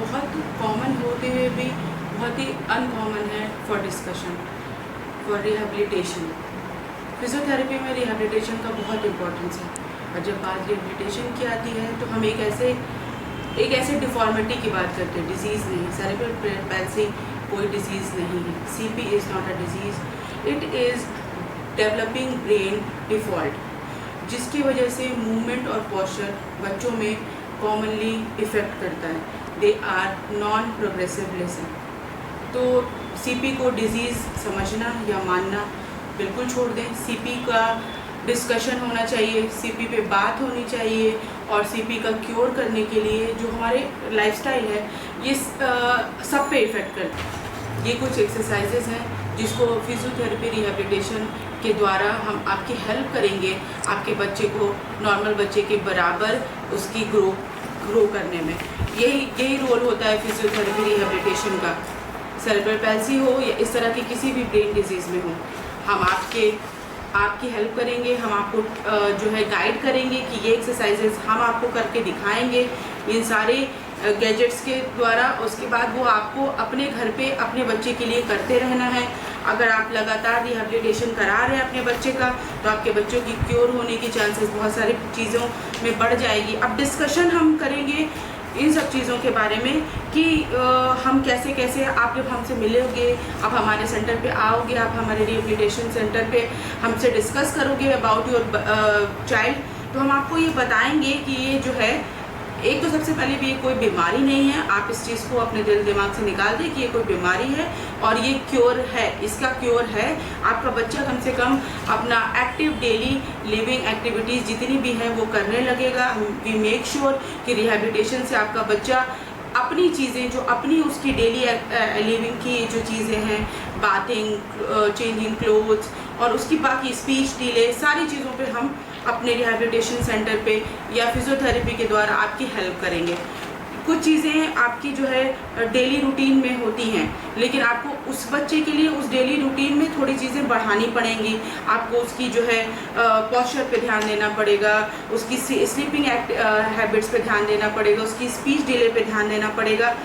बहुत कॉमन होते हुए भी बहुत ही अनकॉमन है for discussion, for rehabilitation. Physiotherapy में रिहेबिलिटेशन का बहुत इम्पोर्टेंस है, और जब बात रिहेबिलिटेशन की आती है तो हम एक ऐसे डिफॉर्मिटी की बात करते हैं, डिजीज़ नहीं। सेरेब्रल पैल्सी कोई डिजीज़ नहीं है। CP is not a disease, it is developing brain default, जिसकी वजह से मूवमेंट और पोस्चर बच्चों में कॉमनली इफ़ेक्ट करता है। They are non progressive lesion. तो CP को डिज़ीज़ समझना या मानना बिल्कुल छोड़ दें। CP का डिस्कशन होना चाहिए, CP पे बात होनी चाहिए, और CP का क्योर करने के लिए जो हमारे लाइफस्टाइल है ये सब पे इफ़ेक्ट करता है। ये कुछ एक्सरसाइजेज हैं जिसको फिजियोथेरेपी रिहेबिलिटेशन के द्वारा हम आपकी हेल्प करेंगे, आपके बच्चे को नॉर्मल बच्चे के बराबर उसकी ग्रो करने में। यही रोल होता है फिजियोथेरेपी रिहेबिलिटेशन का। सेरेब्रल पैल्सी हो या इस तरह की किसी भी ब्रेन डिजीज़ में हो, हम आपकी हेल्प करेंगे। हम आपको जो है गाइड करेंगे कि ये एक्सरसाइजेज हम आपको करके दिखाएंगे इन सारे गैजेट्स के द्वारा। उसके बाद वो आपको अपने घर पे अपने बच्चे के लिए करते रहना है। अगर आप लगातार रिहेबिलिटेशन करा रहे हैं अपने बच्चे का, तो आपके बच्चों की क्योर होने की चांसेस बहुत सारी चीज़ों में बढ़ जाएगी। अब डिस्कशन हम करेंगे इन सब चीज़ों के बारे में कि हम कैसे आप जब हमसे मिलोगे, आप हमारे सेंटर पे आओगे, आप हमारे रिहेबिलिटेशन सेंटर पे हमसे डिस्कस करोगे अबाउट योर चाइल्ड, तो हम आपको ये बताएंगे कि ये जो है, एक तो सबसे पहले भी ये कोई बीमारी नहीं है। आप इस चीज़ को अपने दिल दिमाग से निकाल दें कि ये कोई बीमारी है और ये क्योर है, इसका क्योर है। आपका बच्चा कम से कम अपना एक्टिव डेली लिविंग एक्टिविटीज़ जितनी भी हैं वो करने लगेगा। वी मेक श्योर कि रिहेबिलिटेशन से आपका बच्चा अपनी चीज़ें जो अपनी उसकी डेली लिविंग की जो चीज़ें हैं, बाथिंग, चेंजिंग क्लोथ्स और उसकी बाकी स्पीच डिले, सारी चीज़ों पे हम अपने रिहेबिलिटेशन सेंटर पे या फिजियोथेरेपी के द्वारा आपकी हेल्प करेंगे। कुछ चीज़ें आपकी जो है डेली रूटीन में होती हैं, लेकिन आपको उस बच्चे के लिए उस डेली रूटीन में थोड़ी चीज़ें बढ़ानी पड़ेंगी। आपको उसकी जो है पोस्चर पे ध्यान देना पड़ेगा, उसकी स्लीपिंग हैबिट्स पे ध्यान देना पड़ेगा, उसकी स्पीच डिले पे ध्यान देना पड़ेगा।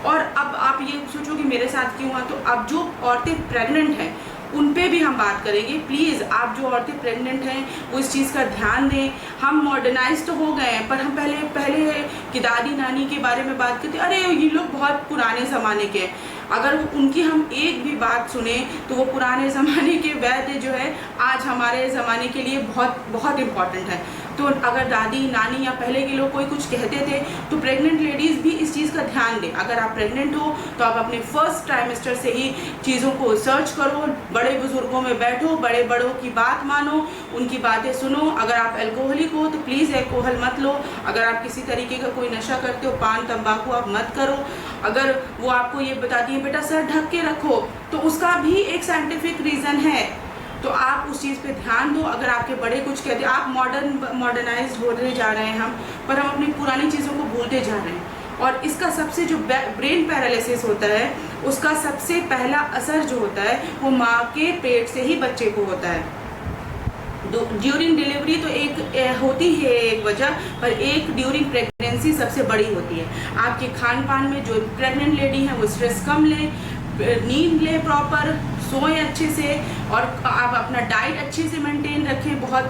और अब आप ये सोचो कि मेरे साथ क्यों हुआ, तो अब जो औरतें प्रेग्नेंट हैं उन पे भी हम बात करेंगे। प्लीज़ आप जो औरतें प्रेग्नेंट हैं वो इस चीज़ का ध्यान दें। हम मॉडर्नाइज तो हो गए हैं, पर हम पहले की दादी नानी के बारे में बात करते, अरे ये लोग बहुत पुराने ज़माने के हैं। अगर उनकी हम एक भी बात सुने तो वो पुराने ज़माने के वैद्य जो है आज हमारे ज़माने के लिए बहुत बहुत इम्पॉर्टेंट है। तो अगर दादी नानी या पहले के लोग कोई कुछ कहते थे तो प्रेग्नेंट लेडीज़ भी इस चीज़ का ध्यान दें। अगर आप प्रेग्नेंट हो तो आप अपने फर्स्ट ट्राइमेस्टर से ही चीज़ों को सर्च करो, बड़े बुजुर्गों में बैठो, बड़ों की बात मानो, उनकी बातें सुनो। अगर आप अल्कोहलिक हो तो प्लीज़ अल्कोहल मत लो। अगर आप किसी तरीके का कोई नशा करते हो, पान तंबाकू आप मत करो। अगर वो आपको ये बताती है बेटा सर ढक के रखो, तो उसका भी एक साइंटिफिक रीज़न है, तो आप उस चीज़ पे ध्यान दो। अगर आपके बड़े कुछ कहते हैं, आप मॉडर्नाइज होते जा रहे हैं हम, पर हम अपनी पुरानी चीज़ों को भूलते जा रहे हैं। और इसका सबसे जो ब्रेन पैरालिसिस होता है, उसका सबसे पहला असर जो होता है वो माँ के पेट से ही बच्चे को होता है। ड्यूरिंग डिलीवरी तो एक होती है एक वजह, पर एक ड्यूरिंग प्रेगनेंसी सबसे बड़ी होती है। आपके खान पान में जो प्रेग्नेंट लेडी है वो स्ट्रेस कम ले, नींद ले, प्रॉपर सोएं अच्छे से, और आप अपना डाइट अच्छे से मेंटेन रखें। बहुत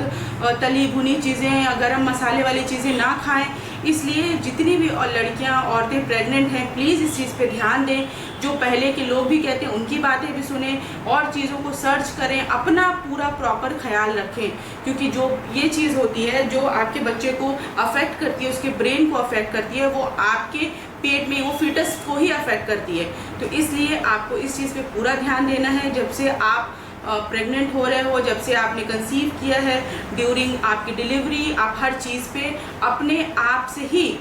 तली भुनी चीज़ें या गरम मसाले वाली चीज़ें ना खाएं। इसलिए जितनी भी लड़कियां औरतें प्रेग्नेंट हैं प्लीज़ इस चीज़ पे ध्यान दें। जो पहले के लोग भी कहते हैं उनकी बातें भी सुने और चीज़ों को सर्च करें, अपना पूरा प्रॉपर ख्याल रखें, क्योंकि जो ये चीज़ होती है जो आपके बच्चे को अफेक्ट करती है, उसके ब्रेन को अफेक्ट करती है, वो आपके पेट में वो फीटस को ही अफेक्ट करती है। तो इसलिए आपको इस चीज़ पे पूरा ध्यान देना है। जब से आप प्रेग्नेंट हो रहे हो, जब से आपने कंसीव किया है, ड्यूरिंग आपकी डिलीवरी, आप हर चीज़ पे अपने आप से ही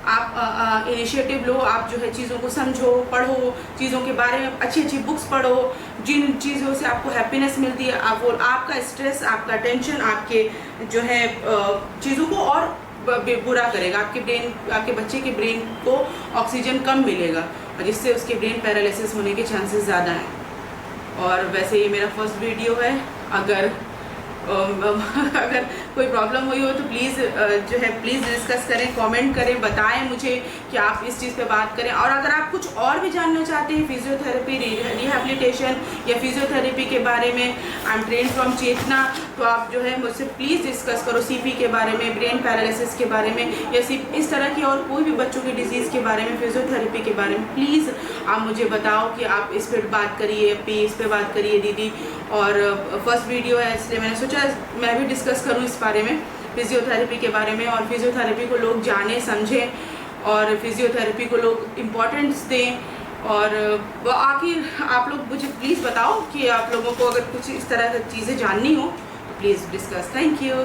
आप इनिशिएटिव लो। आप जो है चीज़ों को समझो, पढ़ो, चीज़ों के बारे में अच्छी अच्छी बुक्स पढ़ो, जिन चीज़ों से आपको हैप्पीनेस मिलती है। आपका स्ट्रेस, आपका टेंशन आपके जो है चीज़ों को और बुरा करेगा। आपके बच्चे के ब्रेन को ऑक्सीजन कम मिलेगा, और जिससे उसके ब्रेन पैरालिसिस होने के चांसेस ज़्यादा हैं। और वैसे ये मेरा फर्स्ट वीडियो है। अगर कोई प्रॉब्लम हुई हो तो प्लीज़ जो है प्लीज़ डिस्कस करें, कमेंट करें, बताएं मुझे कि आप इस चीज़ पे बात करें। और अगर आप कुछ और भी जानना चाहते हैं फिजियोथेरेपी, रिहैबिलिटेशन या फिजियोथेरेपी के बारे में, आई एम ट्रेन फ्रॉम चेतना, तो आप जो है मुझसे प्लीज़ डिस्कस करो सीपी के बारे में, ब्रेन पैरालिसिस के बारे में, या इस तरह की और कोई भी बच्चों की डिजीज़ के बारे में, फिजियोथेरेपी के बारे में प्लीज़ आप मुझे बताओ कि आप इस पर बात करिए, इस पर बात करिए दीदी। और फर्स्ट वीडियो है इसलिए मैंने सोचा मैं भी डिस्कस करूं इस बारे में, फिजियोथेरेपी के बारे में, और फिजियोथेरेपी को लोग जाने समझें और फिजियोथेरेपी को लोग इम्पोर्टेंस दें। और वो आखिर आप लोग मुझे प्लीज़ बताओ कि आप लोगों को अगर कुछ इस तरह की चीज़ें जाननी हो तो प्लीज़ डिस्कस। Thank you.